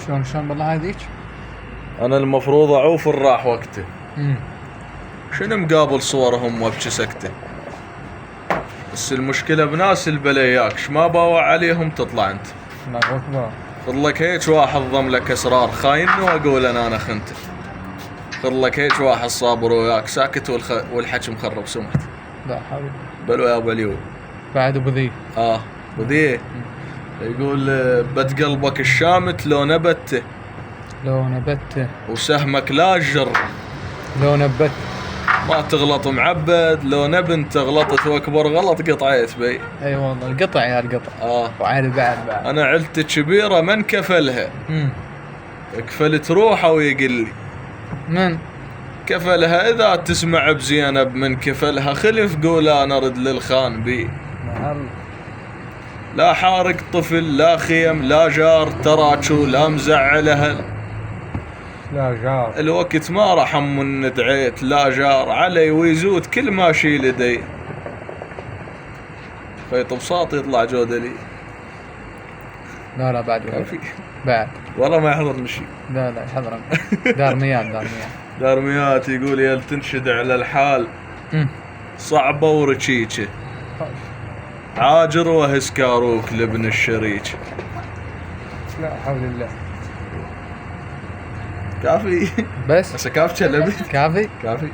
شلون بالله هذيك؟ انا المفروض اعوف الراح وقته. شنو مقابل صورهم وابكي سكته. بس المشكلة بناس البلياكش ما باوع عليهم تطلع انت. الله اكبر. خذ لك هيك واحد ضم لك اسرار خاينني واقول انا خنته. خذ لك هيك واحد صابر وياك ساكت والحكي مخرب سمعت. لا حول. بلو يا بليو. بعد ابو ذي. وذي يقول بت قلبك الشامت لو نبته. لو نبته. وسهمك لا جر. لو نبت. ما تغلط معبد لو نبن تغلطت واكبر غلط قطعيت بي. اي والله القطع يا القطع. وعاد بعد انا عيلتي كبيره من كفلها. كفلت روحه ويقل لي من كفلها اذا تسمع بزينب من كفلها خلف قول انا رد للخان بي. لا حارق طفل لا خيم لا جار تراكو لا مزعل اهل. لا جار الوقت ما رحم من دعيت لا جار علي ويزود كل ما شيل يدي. خيط بساط يطلع جودلي. لا بعد كافي. بعد والله ما يحضرني شيء. لا يحضرني. دارميات دارميات يقول يا تنشد على الحال صعبة ورشيكة عاجر وهس كاروك لابن الشريك. لا حول الله. كافي بس كافي كافي كافي.